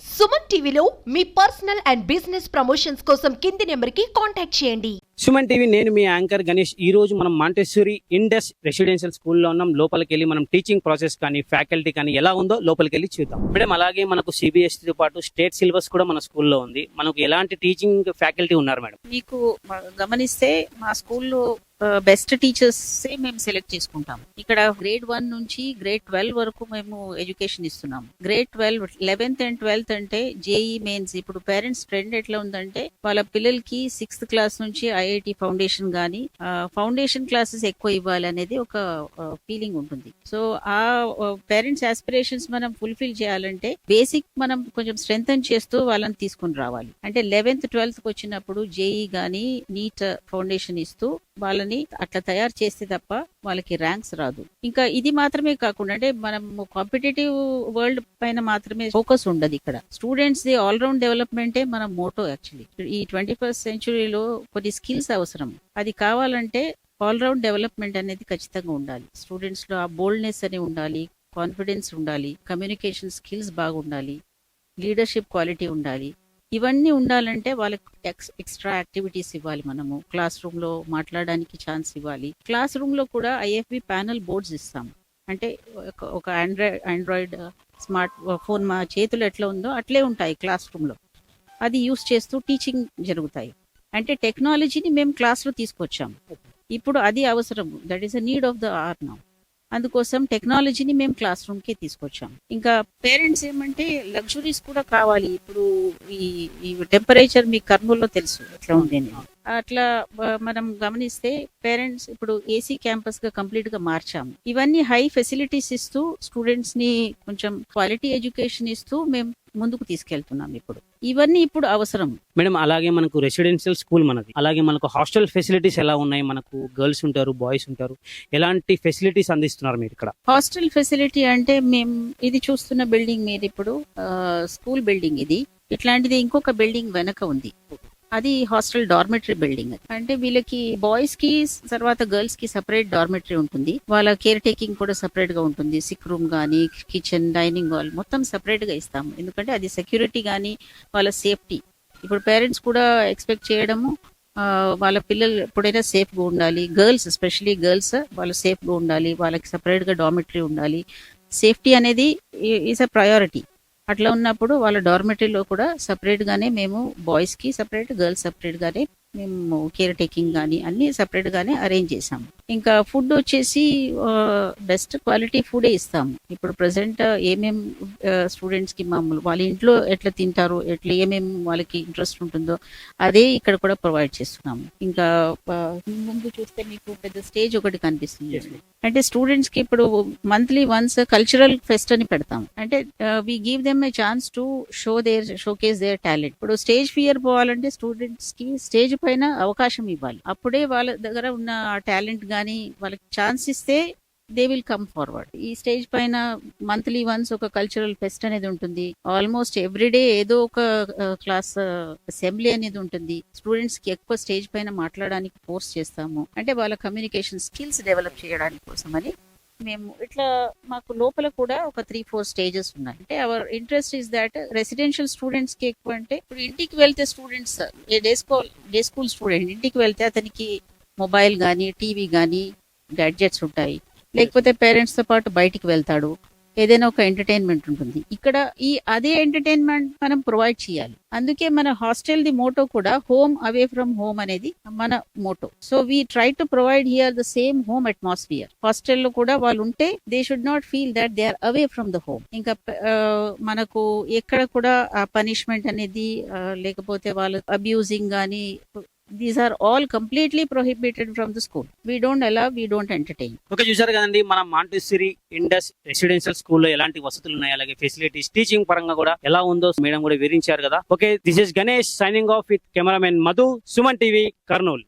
సుమన్ టీవీలో మీ personal and business promotions కోసం కింది నెంబర్కి కాంటాక్ట్ చేయండి. సుమన్ టీవీ, నేను మీ యాంకర్ గణేష్. ఈ రోజు మనం మాంటెస్సరీ ఇండస్ రెసిడెన్షియల్ స్కూల్లో ఉన్నాం. లోపలికి వెళ్ళి మనం టీచింగ్ ప్రాసెస్ కానీ ఫ్యాకల్టీ కానీ ఎలా ఉందో లోపలికి వెళ్ళి చూద్దాం. మేడం, అలాగే మనకు సిబిఎస్ఈతో పాటు స్టేట్ సిలబస్ కూడా మన స్కూల్లో ఉంది. మనకు ఎలాంటి టీచింగ్ ఫ్యాకల్టీ ఉన్నారు మేడం? మీకు గమనిస్తే మా స్కూల్లో బెస్ట్ టీచర్స్ మేము సెలెక్ట్ చేసుకుంటాం. ఇక్కడ గ్రేడ్ 1 నుంచి గ్రేడ్ 12 వరకు మేము ఎడ్యుకేషన్ ఇస్తున్నాం. గ్రేడ్ 12, 11th అండ్ 12th అంటే జేఈ మెయిన్స్. ఇప్పుడు పేరెంట్స్ ట్రెండ్ ఎట్లా ఉందంటే వాళ్ళ పిల్లలకి 6th క్లాస్ నుంచి ఐఐటి ఫౌండేషన్ గానీ ఫౌండేషన్ క్లాసెస్ ఎక్కువ ఇవ్వాలి అనేది ఒక ఫీలింగ్ ఉంటుంది. సో ఆ పేరెంట్స్ ఆస్పిరేషన్స్ మనం ఫుల్ఫిల్ చేయాలంటే బేసిక్ మనం కొంచెం స్ట్రెంథన్ చేస్తూ వాళ్ళని తీసుకుని రావాలి. అంటే 11th, 12th వచ్చినప్పుడు జేఈ గానీ నీట్ ఫౌండేషన్ ఇస్తూ వాళ్ళని అట్లా తయారు చేస్తే తప్ప వాళ్ళకి ర్యాంక్స్ రాదు. ఇంకా ఇది మాత్రమే కాకుండా అంటే మనం కాంపిటేటివ్ వరల్డ్ పైన మాత్రమే ఫోకస్ ఉండదు. ఇక్కడ స్టూడెంట్స్ ది ఆల్రౌండ్ డెవలప్మెంటే మన మోటో. యాక్చువల్లీ ఈ 21st సెంచురీలో కొన్ని స్కిల్స్ అవసరం. అది కావాలంటే ఆల్రౌండ్ డెవలప్మెంట్ అనేది ఖచ్చితంగా ఉండాలి. స్టూడెంట్స్ లో ఆ బోల్డ్నెస్ అని ఉండాలి, కాన్ఫిడెన్స్ ఉండాలి, కమ్యూనికేషన్ స్కిల్స్ బాగుండాలి, లీడర్షిప్ క్వాలిటీ ఉండాలి. ఇవన్నీ ఉండాలంటే వాళ్ళకి ఎక్స్ట్రా యాక్టివిటీస్ ఇవ్వాలి. మనము క్లాస్ రూమ్ లో మాట్లాడడానికి ఛాన్స్ ఇవ్వాలి. క్లాస్ రూమ్ లో కూడా ఐఎఫ్బి ప్యానల్ బోర్డ్స్ ఇస్తాము. అంటే ఒక ఆండ్రాయిడ్ స్మార్ట్ ఫోన్ మా చేతులు ఎట్లా ఉందో అట్లే ఉంటాయి క్లాస్ రూమ్ లో. అది యూస్ చేస్తూ టీచింగ్ జరుగుతాయి. అంటే టెక్నాలజీని మేము క్లాస్ లో తీసుకొచ్చాము. ఇప్పుడు అది అవసరం. That is a need of the hour now. అందుకోసం టెక్నాలజీని మేము క్లాస్ రూమ్ కి తీసుకొచ్చాం. ఇంకా పేరెంట్స్ ఏమంటే లగ్జరీస్ కూడా కావాలి. ఇప్పుడు ఈ టెంపరేచర్ మీ కర్నూలులో తెలుసు ఎట్లా ఉంది అని. అట్లా మనం గమనిస్తే పేరెంట్స్ ఇప్పుడు ఏసీ క్యాంపస్ గా కంప్లీట్ గా మార్చాము. ఇవన్నీ హై ఫెసిలిటీస్ ఇస్తూ స్టూడెంట్స్ ని కొంచెం క్వాలిటీ ఎడ్యుకేషన్ ఇస్తూ మేము ముందుకు తీసుకెళ్తున్నాం. ఇప్పుడు ఇవన్నీ ఇప్పుడు అవసరం. మేడం, అలాగే మనకు రెసిడెన్షియల్ స్కూల్ మనది. అలాగే మనకు హాస్టల్ ఫెసిలిటీస్ ఎలా ఉన్నాయి? మనకు గర్ల్స్ ఉంటారు, బాయ్స్ ఉంటారు. ఎలాంటి ఫెసిలిటీస్ అందిస్తున్నారు మీరు ఇక్కడ? హాస్టల్ ఫెసిలిటీ అంటే మేము ఇది చూస్తున్న బిల్డింగ్ మీద ఇప్పుడు స్కూల్ బిల్డింగ్ ఇది. ఇట్లాంటిది ఇంకొక బిల్డింగ్ వెనక ఉంది. అది హాస్టల్ డార్మెటరీ బిల్డింగ్. అంటే వీళ్ళకి బాయ్స్ కి తర్వాత గర్ల్స్ కి సెపరేట్ డార్మెటరీ ఉంటుంది. వాళ్ళ కేర్ టేకింగ్ కూడా సెపరేట్ గా ఉంటుంది. సిక్ రూమ్ గానీ, కిచెన్, డైనింగ్ హాల్ మొత్తం సెపరేట్ గా ఇస్తాము. ఎందుకంటే అది సెక్యూరిటీ గానీ వాళ్ళ సేఫ్టీ. ఇప్పుడు పేరెంట్స్ కూడా ఎక్స్పెక్ట్ చేయడము వాళ్ళ పిల్లలు ఎప్పుడైనా సేఫ్ గా ఉండాలి. గర్ల్స్, ఎస్పెషలీ గర్ల్స్ వాళ్ళు సేఫ్ గా ఉండాలి. వాళ్ళకి సెపరేట్ గా డార్మెటరీ ఉండాలి. సేఫ్టీ అనేది ఈజ్ అ ప్రయారిటీ. అట్లా ఉన్నప్పుడు వాళ్ళ డార్మెటరీలో కూడా సపరేట్ గానే మేము బాయ్స్ కి సపరేట్, గర్ల్స్ సపరేట్ గానే మేము కేర్ టేకింగ్ గానీ అన్ని సపరేట్ గానే అరేంజ్ చేసాము. ఇంకా ఫుడ్ వచ్చేసి బెస్ట్ క్వాలిటీ ఫుడే ఇస్తాము. ఇప్పుడు ప్రెసెంట్ ఏమేం స్టూడెంట్స్ కి మామూలు వాళ్ళ ఇంట్లో ఎట్లా తింటారో, ఎట్లా ఏమేం వాళ్ళకి ఇంట్రెస్ట్ ఉంటుందో అదే ఇక్కడ కూడా ప్రొవైడ్ చేస్తున్నాము. ఇంకా ముందు చూస్తే మీకు పెద్ద స్టేజ్ ఒకటి కనిపిస్తుంది. అంటే స్టూడెంట్స్ కి ఇప్పుడు మంత్లీ వన్స్ కల్చరల్ ఫెస్ట్ అని పెడతాం. అంటే we give them a chance to showcase their talent. ఇప్పుడు స్టేజ్ ఫియర్ పోవాలంటే స్టూడెంట్స్ కి స్టేజ్ పైన అవకాశం ఇవ్వాలి. అప్పుడే వాళ్ళ దగ్గర ఉన్న టాలెంట్ గానీ వాళ్ళకి ఛాన్స్ ఇస్తే దే విల్ కమ్ ఫార్వర్డ్. ఈ స్టేజ్ పైన మంత్లీ వన్స్ ఒక కల్చరల్ ఫెస్ట్ అనేది ఉంటుంది. ఆల్మోస్ట్ ఎవ్రీడే ఏదో ఒక క్లాస్ అసెంబ్లీ అనేది ఉంటుంది. స్టూడెంట్స్ కి ఎక్కువ స్టేజ్ పైన మాట్లాడడానికి ఫోర్స్ చేస్తాము. అంటే వాళ్ళ కమ్యూనికేషన్ స్కిల్స్ డెవలప్ చేయడానికి కోసం అని మేము ఇట్లా మాకు లోపల కూడా ఒక 3-4 స్టేజెస్ ఉన్నాయి. అంటే our interest is that residential students కి ఎక్కువ. అంటే ఇప్పుడు ఇంటికి వెళ్తే స్టూడెంట్స్ డే స్కూల్ స్టూడెంట్ ఇంటికి వెళ్తే అతనికి మొబైల్ గానీ, టీవీ గానీ, గ్యాడ్జెట్స్ ఉంటాయి. లేకపోతే పేరెంట్స్ తో పాటు బయటికి వెళ్తాడు, ఏదైనా ఒక ఎంటర్టైన్మెంట్ ఉంటుంది. ఇక్కడ అదే ఎంటర్టైన్మెంట్ మనం ప్రొవైడ్ చేయాలి. అందుకే మన హాస్టల్ ది మోటో కూడా హోమ్ అవే ఫ్రమ్ హోమ్ అనేది మన motto. So we try to provide here the same home atmosphere. హాస్టల్లో కూడా వాళ్ళు ఉంటే they should not feel that they are away from the home. ఇంకా మనకు ఎక్కడ కూడా ఆ పనిష్మెంట్ అనేది లేకపోతే వాళ్ళు అబ్యూజింగ్ గానీ, these are all completely prohibited from the school. We don't allow, we don't entertain. Okay, చూసారు కదండి మన మాంటెస్సరీ ఇండస్ రెసిడెన్షియల్ స్కూల్లో ఎలాంటి వసతులు ఉన్నాయి, అలాగే ఫెసిలిటీస్, టీచింగ్ పరంగా కూడా ఎలా ఉందో మేడం కూడా వివరించారు కదా. Okay, this is Ganesh signing off with cameraman Madhu, Suman TV, Kurnool.